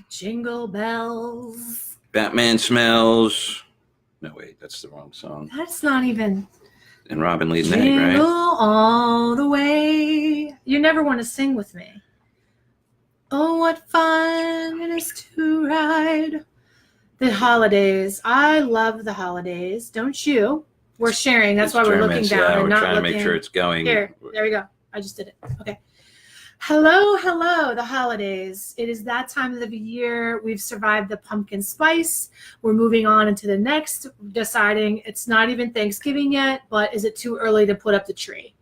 Jingle bells. Batman smells. No, wait, that's the wrong song. That's not even. And Robin leading Jingle egg, right? all the way. You never want to sing with me. Oh, what fun it is to ride. The holidays. I love the holidays. Don't you? We're sharing. That's why we're looking down and we're not trying looking. to make sure it's going. Here, there we go. I just did it. Okay. Hello, the holidays. It is that time of the year. We've survived the pumpkin spice. We're moving on into the next, deciding it's not even Thanksgiving yet, but is it too early to put up the tree?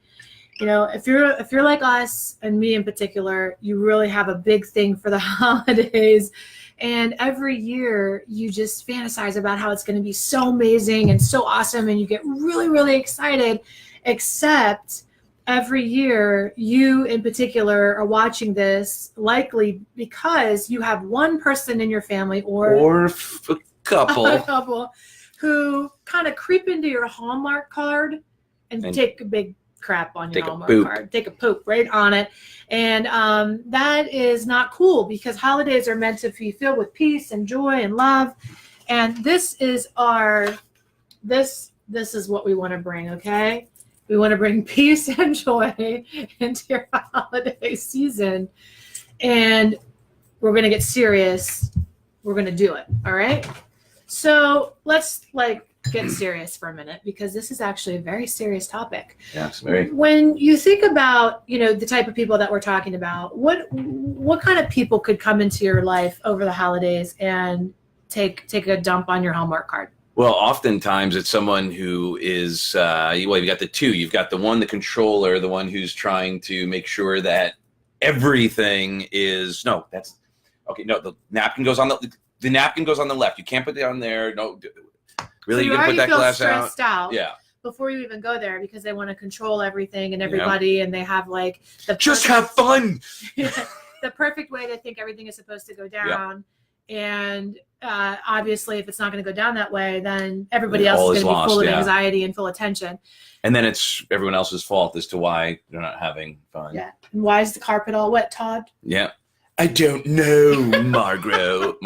You know, if you're like us and me in particular, you really have a big thing for the holidays. And every year you just fantasize about how it's going to be so amazing and so awesome, and you get really, really excited, except every year you in particular are watching this likely because you have one person in your family or a couple who kind of creep into your Hallmark card and take a big crap on your Hallmark card, take a poop right on it. And that is not cool, because holidays are meant to be filled with peace and joy and love. And this is this is what we want to bring. Okay. We want to bring peace and joy into your holiday season. And we're going to get serious. We're going to do it. All right. So let's get serious for a minute, because this is actually a very serious topic. Yeah, it's very. When you think about, the type of people that we're talking about, what kind of people could come into your life over the holidays and take a dump on your Hallmark card? Well, oftentimes it's someone who is, you've got the two. You've got the one, the controller, the one who's trying to make sure that everything is, the napkin goes on the napkin goes on the left. You can't put it on there. No, really, so you're going to put that glass out? Stressed out. Yeah. Before you even go there, because they want to control everything and everybody, and they have just have fun. The perfect way they think everything is supposed to go down. Yep. And obviously, if it's not going to go down that way, then everybody else is going to be full of anxiety and full of tension. And then it's everyone else's fault as to why they're not having fun. Yeah. And why is the carpet all wet, Todd? Yeah. I don't know, Margot.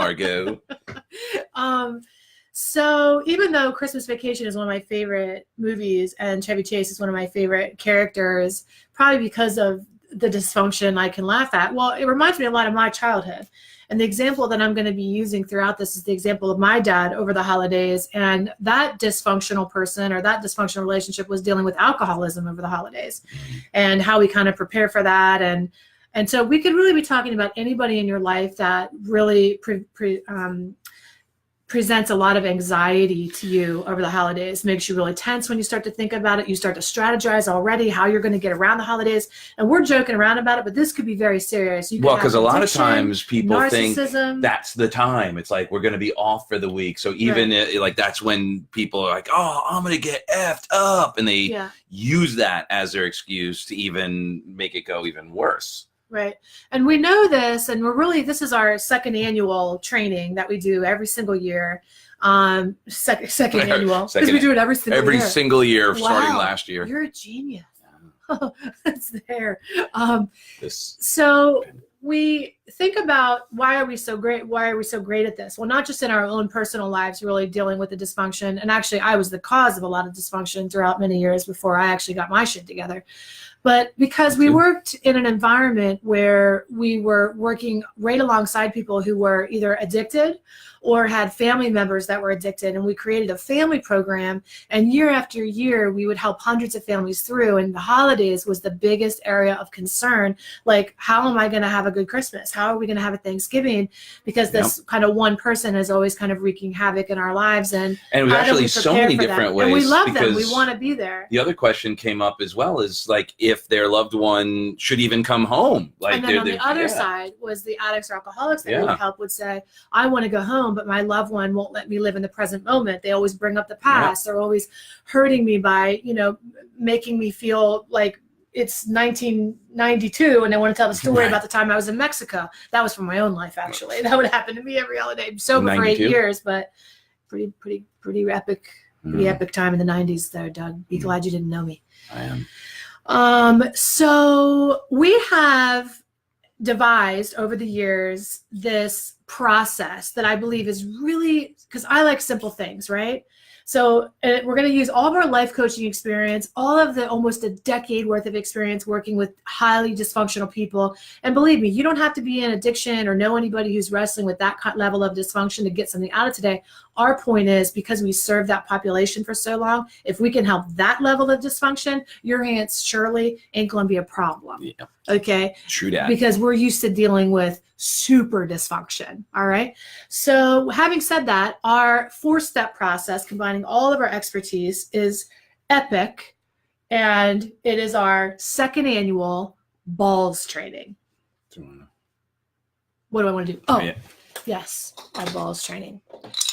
So even though Christmas Vacation is one of my favorite movies and Chevy Chase is one of my favorite characters, probably because of the dysfunction I can laugh at, well, it reminds me a lot of my childhood. And the example that I'm going to be using throughout this is the example of my dad over the holidays. And that dysfunctional person or that dysfunctional relationship was dealing with alcoholism over the holidays and how we kind of prepare for that. And so we could really be talking about anybody in your life that really presents a lot of anxiety to you over the holidays, makes you really tense when you start to think about it. You start to strategize already how you're going to get around the holidays. And we're joking around about it, but this could be very serious. Because a lot of times people think that's the time. It's like, we're going to be off for the week. So even that's when people are like, oh, I'm going to get effed up. And they use that as their excuse to even make it go even worse. Right. And we know this, and this is our second annual training that we do every single year. Second annual, because we do it every single year starting last year. You're a genius. That's there. So we think about, why are we so great? Why are we so great at this? Well, not just in our own personal lives, really dealing with the dysfunction. And actually, I was the cause of a lot of dysfunction throughout many years before I actually got my shit together. But because we worked in an environment where we were working right alongside people who were either addicted or had family members that were addicted, and we created a family program, and year after year we would help hundreds of families through, and the holidays was the biggest area of concern. Like, how am I going to have a good Christmas? How are we going to have a Thanksgiving? Because this kind of one person is always kind of wreaking havoc in our lives, and it was actually so many different ways. And we love them. We want to be there. The other question came up as well, is like if their loved one should even come home. And then on the other side was the addicts or alcoholics that would help, would say, I want to go home, but my loved one won't let me live in the present moment. They always bring up the past. They're always hurting me by, making me feel like it's 1992 and they want to tell the story about the time I was in Mexico. That was from my own life, actually. That would happen to me every holiday. I'm sober for 8 years, but pretty epic, epic time in the 90s there, Doug. Be glad you didn't know me. I am. So we have devised over the years this process that I believe is really, because I like simple things, right? So we're going to use all of our life coaching experience, all of the almost a decade worth of experience working with highly dysfunctional people. And believe me, you don't have to be in addiction or know anybody who's wrestling with that level of dysfunction to get something out of today. Our point is, because we serve that population for so long, if we can help that level of dysfunction, your hands surely ain't going to be a problem. Yeah. Okay. True that. Because we're used to dealing with super dysfunction. All right. So having said that, our 4-step process, combining all of our expertise, is epic. And it is our 2nd annual balls training. What do I want to do? Oh, yeah. Yes. Our balls training.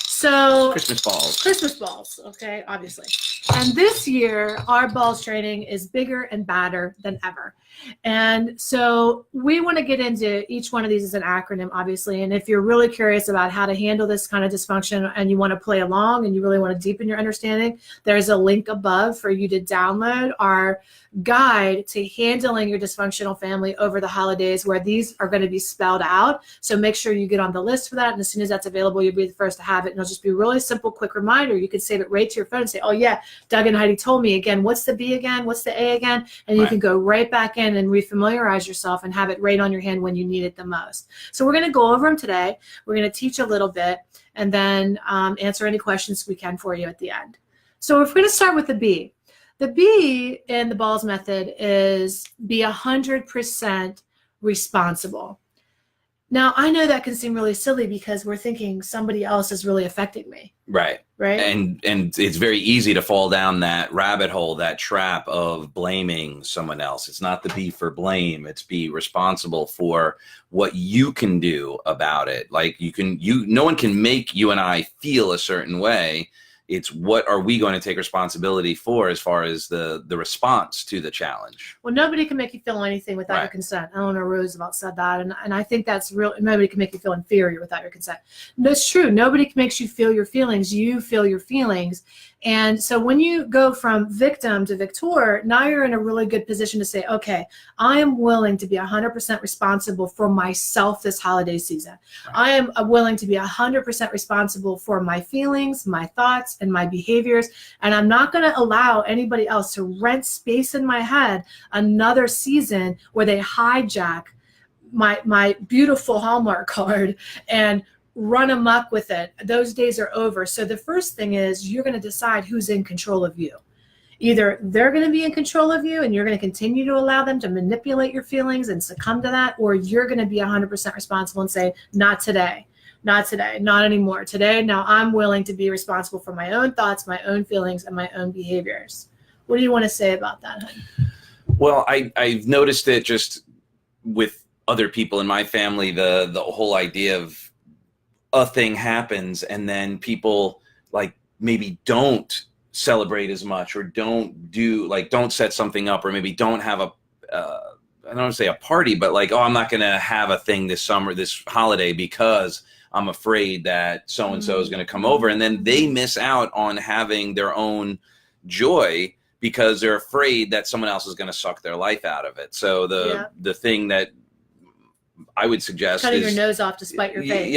So Christmas balls. Okay. Obviously. And this year, our balls training is bigger and badder than ever. And so we want to get into each one of these as an acronym, obviously. And if you're really curious about how to handle this kind of dysfunction and you want to play along and you really want to deepen your understanding, there's a link above for you to download our guide to handling your dysfunctional family over the holidays, where these are going to be spelled out. So make sure you get on the list for that. And as soon as that's available, you'll be the first to have it. And it'll just be a really simple, quick reminder. You can save it right to your phone and say, oh yeah, Doug and Heidi told me again, what's the B again? What's the A again? And you can go right back in and refamiliarize yourself and have it right on your hand when you need it the most. So we're going to go over them today. We're going to teach a little bit and then answer any questions we can for you at the end. So if we're going to start with the B. The B in the balls method is be 100% responsible. Now, I know that can seem really silly because we're thinking somebody else is really affecting me. Right. Right. And it's very easy to fall down that rabbit hole, that trap of blaming someone else. It's not the be for blame. It's be responsible for what you can do about it. Like no one can make you and I feel a certain way. It's what are we going to take responsibility for as far as the response to the challenge. Well, nobody can make you feel anything without your consent. Eleanor Roosevelt said that, and I think that's real. Nobody can make you feel inferior without your consent. That's true. Nobody makes you feel your feelings. You feel your feelings. And so when you go from victim to victor, now you're in a really good position to say, okay, I am willing to be 100% responsible for myself this holiday season. Right. I am willing to be 100% responsible for my feelings, my thoughts, and my behaviors. And I'm not going to allow anybody else to rent space in my head another season where they hijack my beautiful Hallmark card and run amok with it. Those days are over. So the first thing is you're going to decide who's in control of you. Either they're going to be in control of you and you're going to continue to allow them to manipulate your feelings and succumb to that, or you're going to be 100% responsible and say, not today, not today, not anymore. Today, now I'm willing to be responsible for my own thoughts, my own feelings, and my own behaviors. What do you want to say about that, honey? Well, I've noticed it just with other people in my family, the whole idea of a thing happens and then people like maybe don't celebrate as much or don't set something up or maybe don't have I don't want to say a party, but like, oh, I'm not going to have a thing this holiday because I'm afraid that so-and-so is going to come over. And then they miss out on having their own joy because they're afraid that someone else is going to suck their life out of it. So the thing that I would suggest cutting your nose off to spite your face.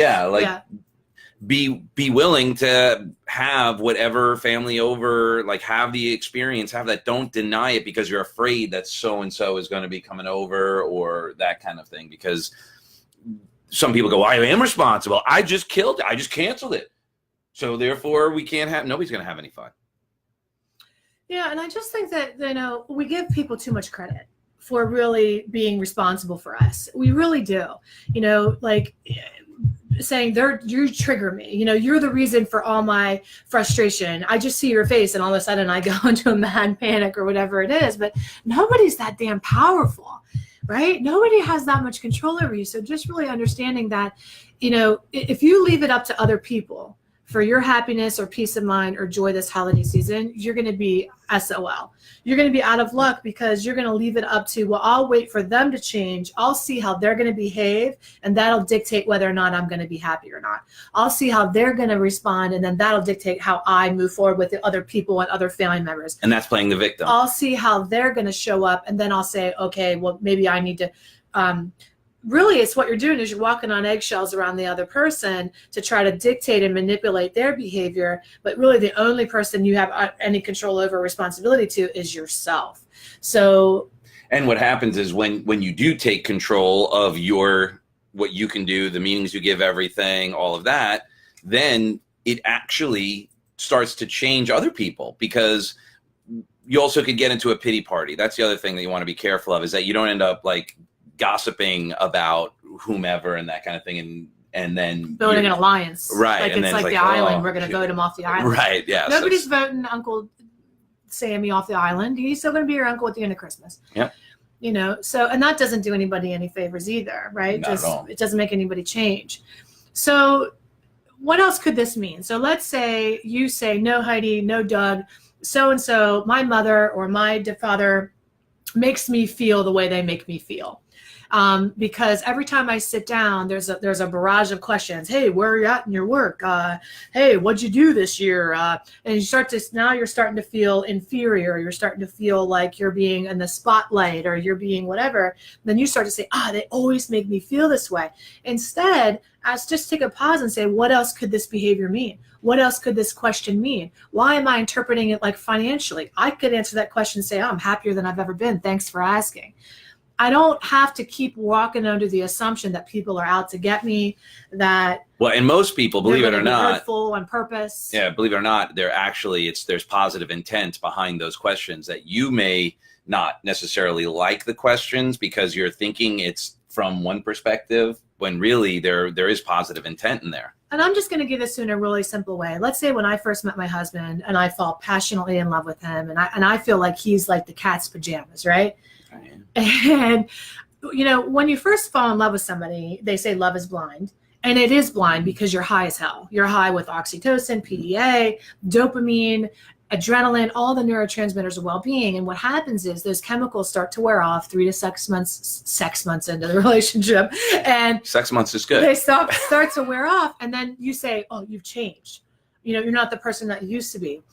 Be willing to have whatever family over, like have the experience, have that. Don't deny it because you're afraid that so-and-so is going to be coming over or that kind of thing. Because some people go, I am responsible. I just killed it. I just canceled it. So therefore nobody's going to have any fun. Yeah. And I just think that, we give people too much credit for really being responsible for us. We really do. Like saying you trigger me. You're the reason for all my frustration. I just see your face and all of a sudden I go into a mad panic or whatever it is. But nobody's that damn powerful, right? Nobody has that much control over you. So just really understanding that, if you leave it up to other people for your happiness or peace of mind or joy this holiday season, you're going to be SOL. You're going to be out of luck because you're going to leave it up to, well, I'll wait for them to change. I'll see how they're going to behave, and that'll dictate whether or not I'm going to be happy or not. I'll see how they're going to respond, and then that'll dictate how I move forward with the other people and other family members. And that's playing the victim. I'll see how they're going to show up, and then I'll say, okay, well, maybe I need to really it's what you're doing is you're walking on eggshells around the other person to try to dictate and manipulate their behavior. But really the only person you have any control over or responsibility to is yourself. So, and what happens is when you do take control of what you can do, the meanings you give everything, all of that, then it actually starts to change other people, because you also could get into a pity party. That's the other thing that you want to be careful of, is that you don't end up like gossiping about whomever and that kind of thing, and then building an alliance, right? Like and it's then like the island. We're going to vote him off the island, right? Yeah. Nobody's voting Uncle Sammy off the island. He's still going to be your uncle at the end of Christmas. Yeah. You know, so, and that doesn't do anybody any favors either, right? Not at all. It doesn't make anybody change. So what else could this mean? So let's say you say, no, Heidi, no, Doug, so-and-so, my mother or my father makes me feel the way they make me feel. Because every time I sit down, there's a barrage of questions. Hey, where are you at in your work? Hey, what'd you do this year? And you're starting to feel inferior. You're starting to feel like you're being in the spotlight, or you're being whatever. Then you start to say, they always make me feel this way. Instead, just take a pause and say, what else could this behavior mean? What else could this question mean? Why am I interpreting it like financially? I could answer that question and say, I'm happier than I've ever been. Thanks for asking. I don't have to keep walking under the assumption that people are out to get me, that and most people, believe it or not, hurtful on purpose. Yeah, believe it or not, there's positive intent behind those questions, that you may not necessarily like the questions because you're thinking it's from one perspective, when really there is positive intent in there. And I'm just going to give this in a really simple way. Let's say when I first met my husband and I fall passionately in love with him, and I feel like he's like the cat's pajamas, right? And, you know, when you first fall in love with somebody, they say love is blind. And it is blind because you're high as hell. You're high with oxytocin, PDA, dopamine, adrenaline, all the neurotransmitters of well-being. And what happens is those chemicals start to wear off 3 to 6 months into the relationship. And 6 months is good. They start to wear off. And then you say, oh, you've changed. You know, you're not the person that you used to be.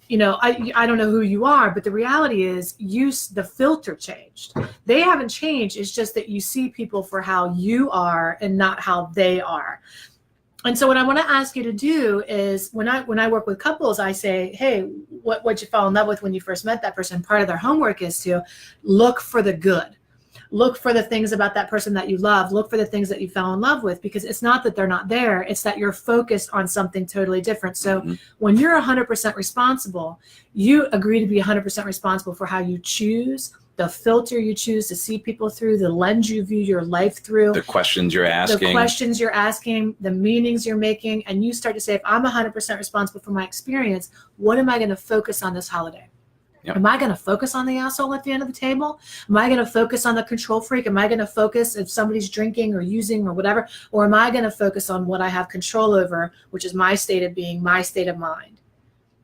You know, I don't know who you are, but the reality is the filter changed. They haven't changed. It's just that you see people for how you are and not how they are. And so what I want to ask you to do is when I work with couples, I say, hey, what you fall in love with when you first met that person? Part of their homework is to look for the good. Look for the things about that person that you love. Look for the things that you fell in love with, because it's not that they're not there. It's that you're focused on something totally different. So when you're 100% responsible, you agree to be 100% responsible for how you choose, the filter you choose to see people through, the lens you view your life through, the questions you're asking, the meanings you're making. And you start to say, if I'm 100% responsible for my experience, what am I going to focus on this holiday? Yep. Am I going to focus on the asshole at the end of the table? Am I going to focus on the control freak? Am I going to focus if somebody's drinking or using or whatever? Or am I going to focus on what I have control over, which is my state of being, my state of mind,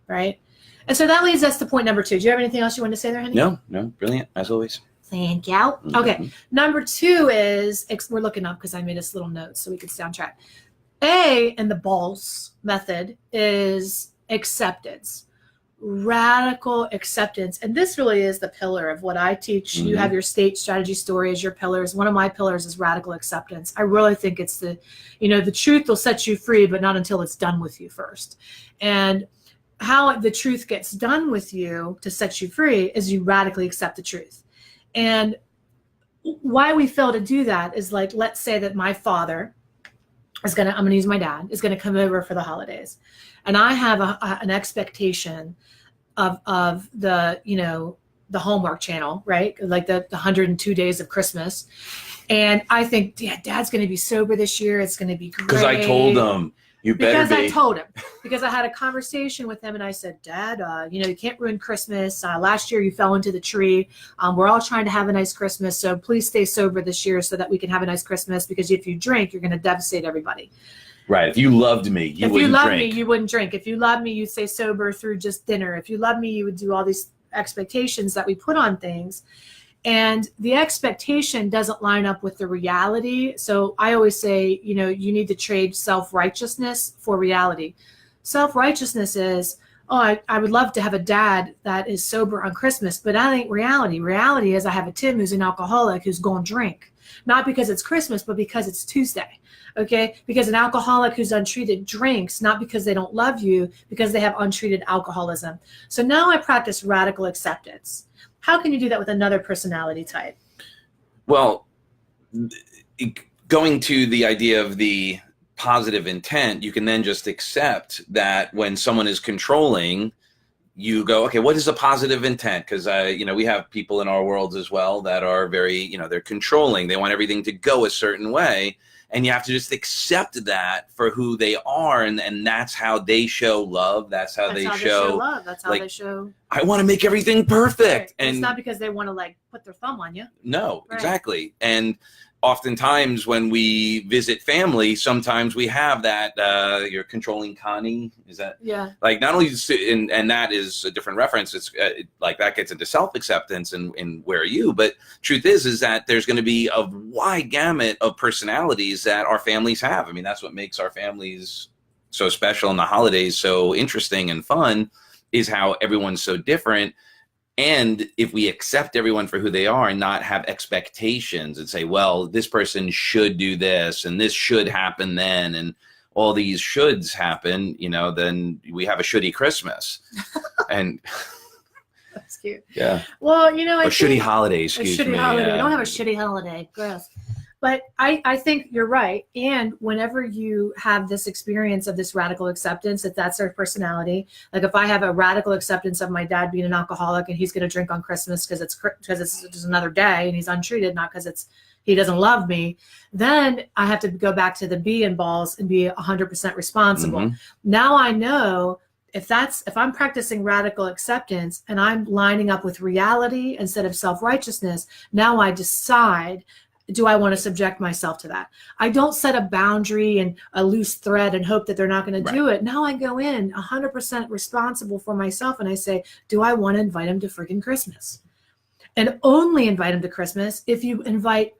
right? And so that leads us to point number 2. Do you have anything else you want to say there, honey? No, brilliant, as always. Thank you. Okay, number 2 is, we're looking up because I made us little notes so we could stay on track. A in the BALS method is acceptance. Radical acceptance. And this really is the pillar of what I teach. You have your state strategy story as your pillars. One of my pillars is radical acceptance. I really think it's the truth will set you free, but not until it's done with you first. And how the truth gets done with you to set you free is you radically accept the truth. And why we fail to do that is, like, let's say that my father I'm going to use my dad, is going to come over for the holidays. And I have an expectation of the, the Hallmark Channel, right? Like the 102 days of Christmas. And I think, yeah, Dad's going to be sober this year. It's going to be great. Because I told him. I told him. Because I had a conversation with him and I said, Dad, you can't ruin Christmas. Last year you fell into the tree. We're all trying to have a nice Christmas. So please stay sober this year so that we can have a nice Christmas. Because if you drink, you're going to devastate everybody. Right. If you loved me, you wouldn't drink. If you loved me, you wouldn't drink. If you loved me, you'd stay sober through just dinner. If you loved me, you would do all these expectations that we put on things. And the expectation doesn't line up with the reality. So I always say, you need to trade self-righteousness for reality. Self-righteousness is, I would love to have a dad that is sober on Christmas, but that ain't reality. Reality is I have a Tim who's an alcoholic who's going to drink. not because it's Christmas, but because it's Tuesday. Okay, because an alcoholic who's untreated drinks, not because they don't love you, because they have untreated alcoholism. So now I practice radical acceptance. How can you do that with another personality type? Well, going to the idea of the positive intent, you can then just accept that when someone is controlling, you go, okay, what is a positive intent? Because, we have people in our worlds as well that are very, they're controlling. They want everything to go a certain way. And you have to just accept that for who they are. And that's how they show love. That's how they show love. That's how they show. I want to make everything perfect. Right. And it's not because they want to like put their thumb on you. No, right. Exactly. And oftentimes when we visit family, sometimes we have that, you're controlling Connie. Is that? Yeah. Like not only, and that is a different reference. It's like that gets into self-acceptance and where are you? But truth is that there's going to be a wide gamut of personalities that our families have. I mean, that's what makes our families so special and the holidays so interesting and fun is how everyone's so different. And if we accept everyone for who they are and not have expectations and say, well, this person should do this and this should happen then, and all these shoulds happen, then we have a shouldy Christmas. And that's cute. Yeah. Well, or shitty holiday, excuse me. A shitty holiday. I don't have a shitty holiday. Gross. But I think you're right. And whenever you have this experience of this radical acceptance, if that's their personality, like if I have a radical acceptance of my dad being an alcoholic and he's going to drink on Christmas because it's just another day and he's untreated, not because he doesn't love me, then I have to go back to the B in balls and be 100% responsible. Mm-hmm. Now I know if I'm practicing radical acceptance and I'm lining up with reality instead of self-righteousness, now I decide, do I want to subject myself to that? I don't set a boundary and a loose thread and hope that they're not going to do it. Now I go in 100% responsible for myself and I say, do I want to invite him to freaking Christmas? And only invite him to Christmas if you invite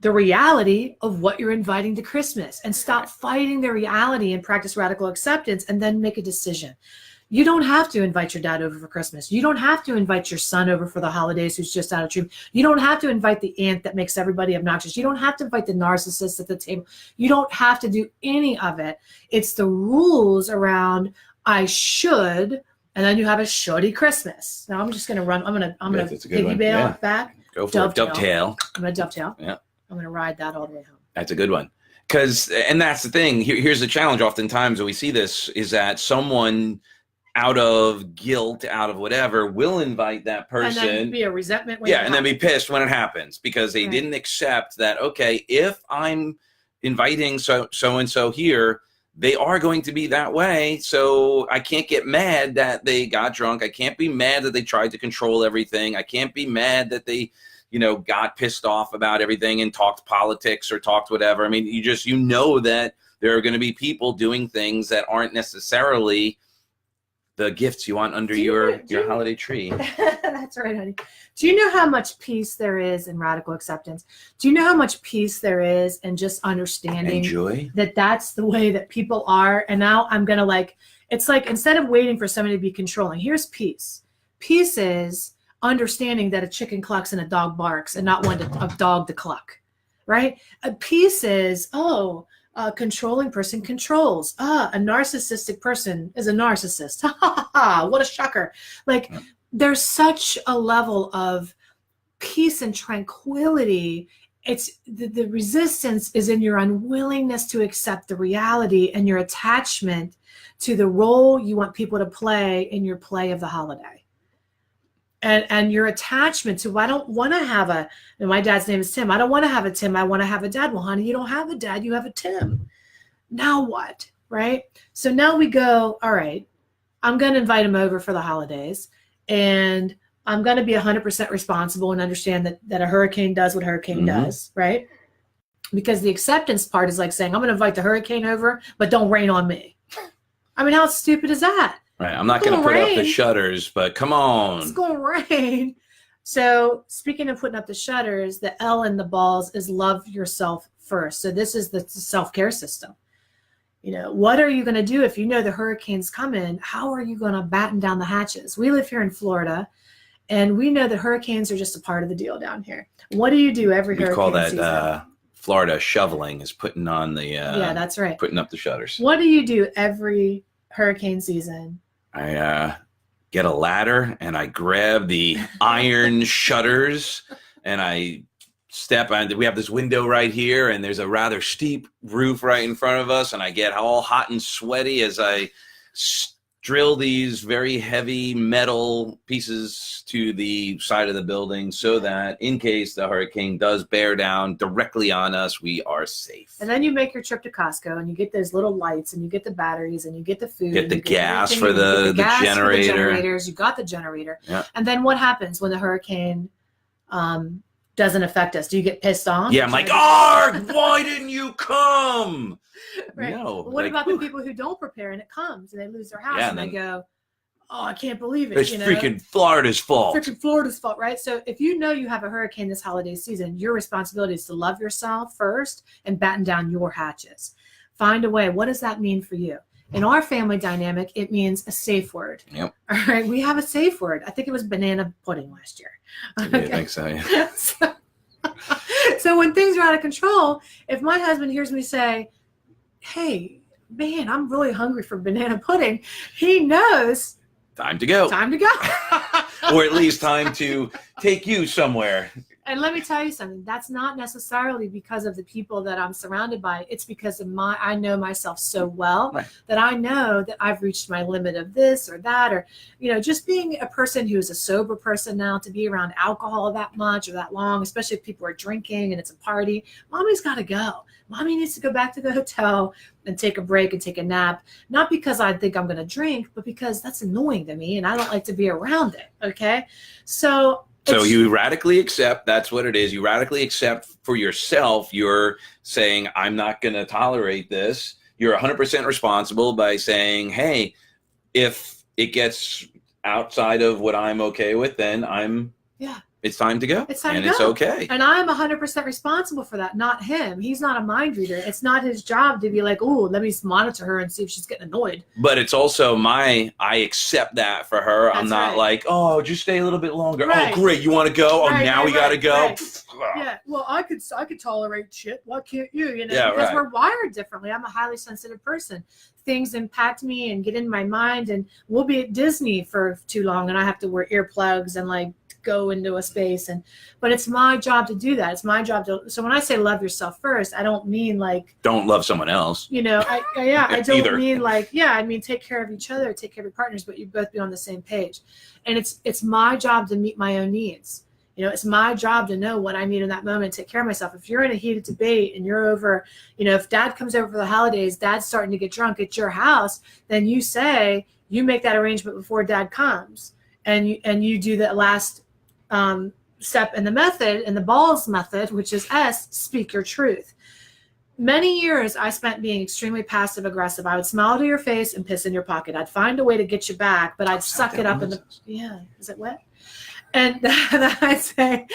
the reality of what you're inviting to Christmas, and stop fighting the reality and practice radical acceptance and then make a decision. You don't have to invite your dad over for Christmas. You don't have to invite your son over for the holidays who's just out of treatment. You don't have to invite the aunt that makes everybody obnoxious. You don't have to invite the narcissist at the table. You don't have to do any of it. It's the rules around I should, and then you have a shoddy Christmas. Now I'm just going to run. I'm going to piggy bail back. Go for it. Dovetail. I'm going to dovetail. Yeah. I'm going to ride that all the way home. That's a good one. And that's the thing. Here's the challenge oftentimes when we see this is that someone out of guilt, out of whatever, will invite that person. And then be a resentment. And then be pissed when it happens because they didn't accept that, okay, if I'm inviting so-and-so here, they are going to be that way. So I can't get mad that they got drunk. I can't be mad that they tried to control everything. I can't be mad that they, got pissed off about everything and talked politics or talked whatever. I mean, you know that there are going to be people doing things that aren't necessarily the gifts you want under your holiday tree. That's right, honey. Do you know how much peace there is in radical acceptance? Do you know how much peace there is in just understanding that that's the way that people are? And now I'm going to it's like instead of waiting for somebody to be controlling, here's peace. Peace is understanding that a chicken clucks and a dog barks and not a dog to cluck, right? Peace is, a controlling person controls. A narcissistic person is a narcissist. Ha ha ha! What a shocker! There's such a level of peace and tranquility. It's the resistance is in your unwillingness to accept the reality and your attachment to the role you want people to play in your play of the holiday. And your attachment to, I don't want to have my dad's name is Tim. I don't want to have a Tim. I want to have a dad. Well, honey, you don't have a dad. You have a Tim. Now what? Right? So now we go, all right, I'm going to invite him over for the holidays. And I'm going to be 100% responsible and understand that a hurricane does what hurricane does. Right? Because the acceptance part is like saying, I'm going to invite the hurricane over, but don't rain on me. I mean, how stupid is that? Right. I'm not going to put up the shutters, but come on. It's going to rain. So speaking of putting up the shutters, the L in the balls is love yourself first. So this is the self-care system. What are you going to do if you know the hurricane's coming? How are you going to batten down the hatches? We live here in Florida, And we know that hurricanes are just a part of the deal down here. What do you do every hurricane call that season? Florida shoveling, is putting on the yeah, that's right. putting up the shutters. What do you do every hurricane season? I get a ladder and I grab the iron shutters and I step on. We have this window right here, and there's a rather steep roof right in front of us, and I get all hot and sweaty as I drill these very heavy metal pieces to the side of the building so that in case the hurricane does bear down directly on us, we are safe. And then you make your trip to Costco and you get those little lights and you get the batteries and you get the food. Get the gas everything. for You get the gas for the generator. generators. You got the generator. Yeah. And then what happens when the hurricane doesn't affect us? Do you get pissed off? Yeah, I'm like, "Arg, why didn't you come?" Right. No. Well, what like, about whew. the people who don't prepare and it comes and they lose their house Yeah, and they go, "Oh, I can't believe it." It's freaking Florida's fault. Freaking Florida's fault, right? So if you know you have a hurricane this holiday season, your responsibility is to love yourself first and batten down your hatches. Find a way. What does that mean for you? In our family dynamic, it means a safe word. Yep. All right. We have a safe word. I think it was banana pudding last year. I think so, yeah. So when things are out of control, if my husband hears me say, "Hey, man, I'm really hungry for banana pudding," he knows Time to go. time to go. Or at least time to take you somewhere. And let me tell you something, that's not necessarily because of the people that I'm surrounded by. It's because of I know myself so well Right. that I know that I've reached my limit of this or that, or, just being a person who is a sober person now, to be around alcohol that much or that long, especially if people are drinking and it's a party, mommy's got to go. Mommy needs to go back to the hotel and take a break and take a nap. Not because I think I'm going to drink, but because that's annoying to me and I don't like to be around it. Okay. So you radically accept, that's what it is. You radically accept for yourself. You're saying, I'm not going to tolerate this. You're 100% responsible by saying, hey, if it gets outside of what I'm okay with, then it's time to go. It's time and to go. it's okay. And I'm 100% responsible for that, not him. He's not a mind reader. It's not his job to be like, "Oh, let me monitor her and see if she's getting annoyed." But it's also I accept that for her. I'm That's not right. like, "Oh, just stay a little bit longer." Right. Oh, great. You want to go? Right, Oh, now right, we got to right, go. right. Yeah. Well, I could tolerate shit. Why can't you? Yeah, because right. we're wired differently. I'm a highly sensitive person. Things impact me and get in my mind, and we'll be at Disney for too long and I have to wear earplugs and go into a space, but it's my job to do that. It's my job so when I say love yourself first, I don't mean don't love someone else. I don't Either. mean I mean take care of each other, take care of your partners, but you both be on the same page. And it's my job to meet my own needs. It's my job to know what I need in that moment, take care of myself. If you're in a heated debate and you're over, if dad comes over for the holidays, dad's starting to get drunk at your house, then you make that arrangement before dad comes, and you do that last step in the method, in the balls method, which is S, speak your truth. Many years I spent being extremely passive aggressive. I would smile to your face and piss in your pocket. I'd find a way to get you back, but I'd suck it up is it wet? And I'd say,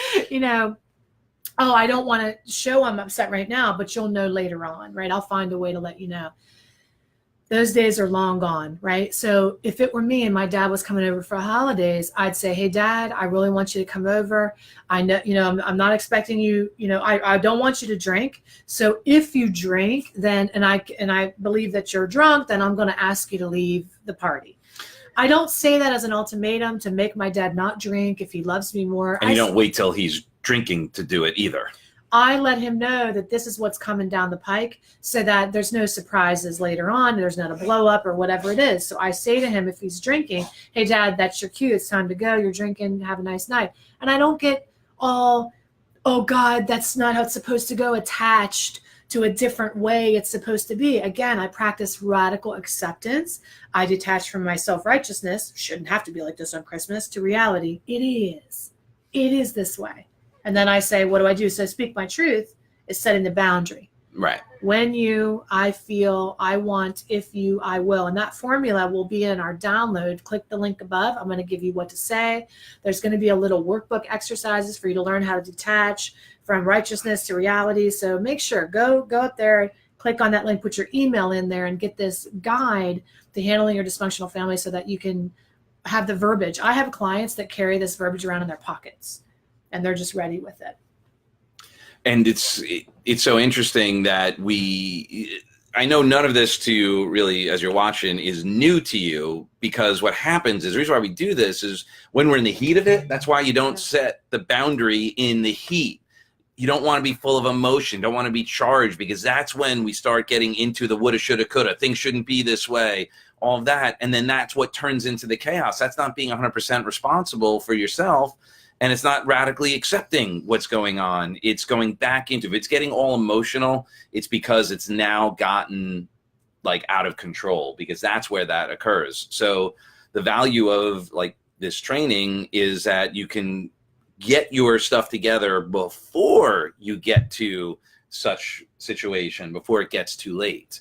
oh, I don't want to show I'm upset right now, but you'll know later on, right? I'll find a way to let you know. Those days are long gone, right? So if it were me and my dad was coming over for holidays, I'd say, "Hey, Dad, I really want you to come over. I know, I'm not expecting you, I don't want you to drink. So if you drink, then, and I believe that you're drunk, then I'm going to ask you to leave the party." I don't say that as an ultimatum to make my dad not drink if he loves me more. And you don't wait till he's drinking to do it either. I let him know that this is what's coming down the pike so that there's no surprises later on. There's not a blow up or whatever it is. So I say to him, if he's drinking, "Hey, Dad, that's your cue. It's time to go. You're drinking. Have a nice night." And I don't get all, "Oh, God, that's not how it's supposed to go," attached to a different way it's supposed to be. Again, I practice radical acceptance. I detach from my self-righteousness. Shouldn't have to be like this on Christmas. To reality, it is. It is this way. And then I say, what do I do? So speak my truth is setting the boundary. Right. When you, I feel, I want, if you, I will. And that formula will be in our download. Click the link above. I'm going to give you what to say. There's going to be a little workbook exercises for you to learn how to detach from righteousness to reality. So make sure, go up there, click on that link, put your email in there and get this guide to handling your dysfunctional family so that you can have the verbiage. I have clients that carry this verbiage around in their pockets, and they're just ready with it. And it's so interesting that I know none of this to you really, as you're watching, is new to you, because what happens is, the reason why we do this is when we're in the heat of it. That's why you don't set the boundary in the heat. You don't want to be full of emotion, don't want to be charged, because that's when we start getting into the woulda, shoulda, coulda, things shouldn't be this way, all of that. And then that's what turns into the chaos. That's not being 100% responsible for yourself. And it's not radically accepting what's going on. It's going back into, if it's getting all emotional, it's because it's now gotten like out of control, because that's where that occurs. So the value of like this training is that you can get your stuff together before you get to such situation, before it gets too late.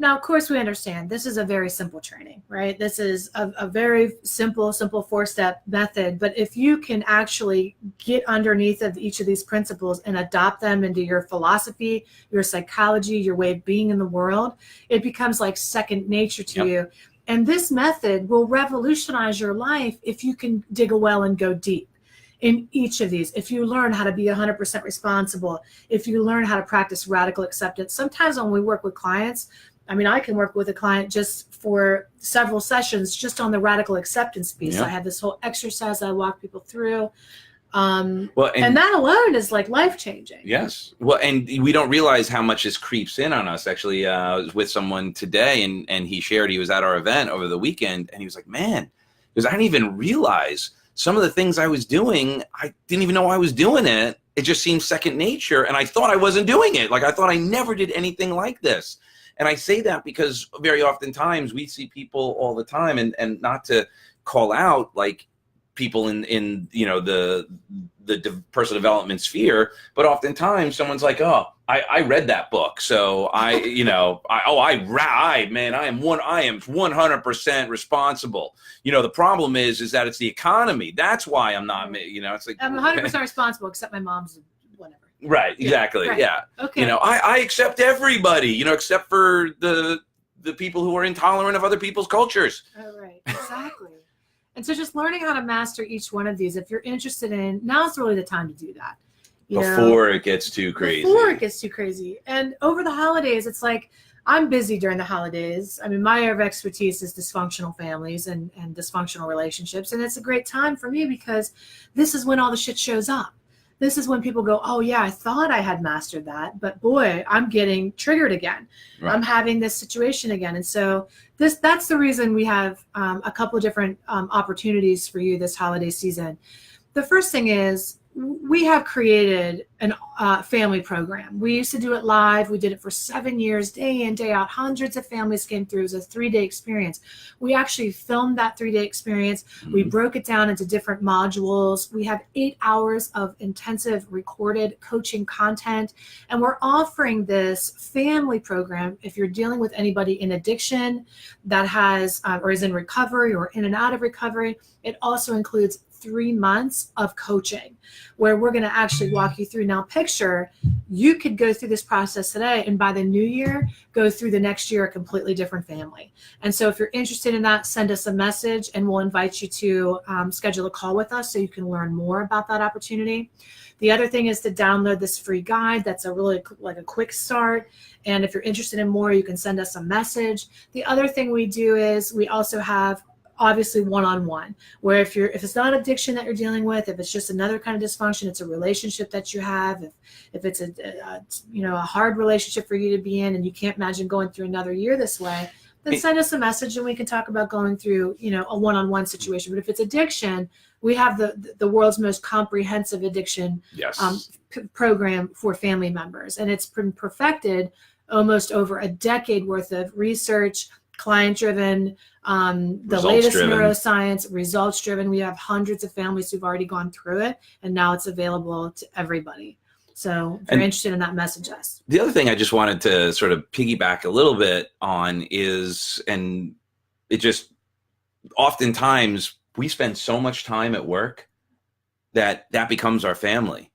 Now, of course, we understand this is a very simple training, right? This is a very simple 4-step method. But if you can actually get underneath of each of these principles and adopt them into your philosophy, your psychology, your way of being in the world, it becomes like second nature to you. And this method will revolutionize your life if you can dig a well and go deep in each of these. If you learn how to be 100% responsible, if you learn how to practice radical acceptance. Sometimes when we work with clients, I mean, I can work with a client just for several sessions just on the radical acceptance piece. I have this whole exercise I walk people through. And that alone is like life-changing. Yes. Well, and we don't realize how much this creeps in on us. Actually, I was with someone today, and he shared, he was at our event over the weekend, and he was like, man, because I didn't even realize some of the things I was doing, I didn't even know I was doing it. It just seemed second nature, and I thought I wasn't doing it. Like, I thought I never did anything like this. And I say that because very oftentimes we see people all the time, and not to call out like people in you know the personal development sphere, but oftentimes someone's like, oh, I read that book, so I you know I am 100% responsible. You know, the problem is that it's the economy. That's why I'm not, you know, it's like I'm 100% responsible except my mom's whatever. Right, exactly. Right. Yeah. Okay. You know, I accept everybody, you know, except for the people who are intolerant of other people's cultures. Oh, right. Exactly. And so just learning how to master each one of these, if you're interested in, now's really the time to do that. Before it gets too crazy. Before it gets too crazy. And over the holidays, it's like, I'm busy during the holidays. I mean, my area of expertise is dysfunctional families and dysfunctional relationships. And it's a great time for me because this is when all the shit shows up. This is when people go, oh, yeah, I thought I had mastered that, but boy, I'm getting triggered again. Right. I'm having this situation again. And so that's the reason we have a couple of different opportunities for you this holiday season. The first thing is we have created a family program. We used to do it live. We did it for 7 years, day in, day out. Hundreds of families came through. It was a 3-day experience. We actually filmed that 3-day experience. Mm-hmm. We broke it down into different modules. We have 8 hours of intensive recorded coaching content. And we're offering this family program if you're dealing with anybody in addiction that has or is in recovery or in and out of recovery. It also includes 3 months of coaching where we're going to actually walk you through. Now picture you could go through this process today and by the new year go through the next year a completely different family. And so if you're interested in that, send us a message and we'll invite you to schedule a call with us so you can learn more about that opportunity. The other thing is to download this free guide. That's a really like a quick start. And if you're interested in more, you can send us a message. The other thing we do is we also have obviously one-on-one, where if it's not addiction that you're dealing with, if it's just another kind of dysfunction, it's a relationship that you have, if it's a hard relationship for you to be in and you can't imagine going through another year this way, then send us a message and we can talk about going through, a one-on-one situation. But if it's addiction, we have the world's most comprehensive addiction program for family members. And it's been perfected almost over a decade worth of research, client-driven, the latest neuroscience, results-driven. We have hundreds of families who've already gone through it, and now it's available to everybody. So if you're interested in that, message us. The other thing I just wanted to sort of piggyback a little bit on is, and it just, oftentimes we spend so much time at work that becomes our family.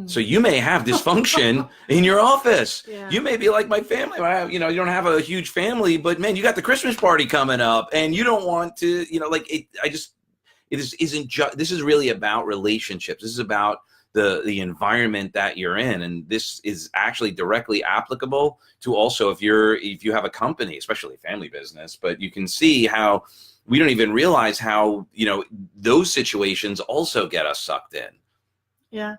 So you may have dysfunction in your office. Yeah. You may be like my family. You don't have a huge family, but man, you got the Christmas party coming up and you don't want to, this is really about relationships. This is about the environment that you're in. And this is actually directly applicable to also if you have a company, especially family business, but you can see how we don't even realize how, those situations also get us sucked in. Yeah.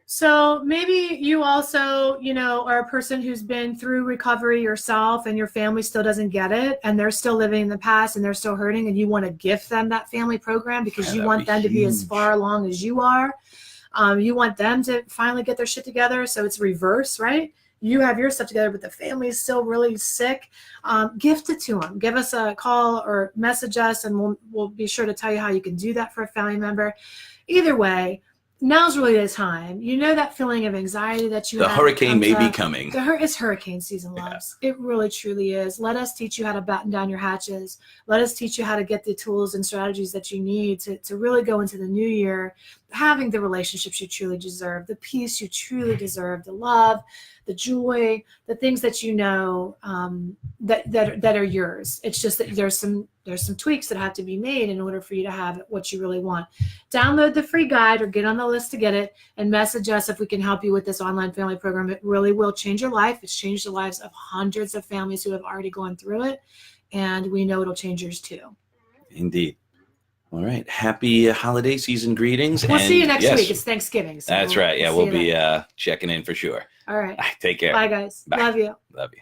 So maybe you also, are a person who's been through recovery yourself and your family still doesn't get it and they're still living in the past and they're still hurting and you want to gift them that family program because you want them to be as far along as you are. You want them to finally get their shit together. So it's reverse, right? You have your stuff together, but the family is still really sick. Gift it to them. Give us a call or message us and we'll be sure to tell you how you can do that for a family member. Either way, now's really the time. That feeling of anxiety that you have. The hurricane may be coming. It's hurricane season, loves. Yeah. It really, truly is. Let us teach you how to batten down your hatches. Let us teach you how to get the tools and strategies that you need to really go into the new year, having the relationships you truly deserve, the peace you truly deserve, the love, the joy, the things that that are yours. It's just that there's some tweaks that have to be made in order for you to have what you really want. Download the free guide or get on the list to get it and message us if we can help you with this online family program. It really will change your life. It's changed the lives of hundreds of families who have already gone through it, and we know it'll change yours too. Indeed. All right. Happy holiday season greetings. We'll see you next week. It's Thanksgiving. So that's right. Yeah, we'll be checking in for sure. All right. Take care. Bye, guys. Bye. Love you. Love you.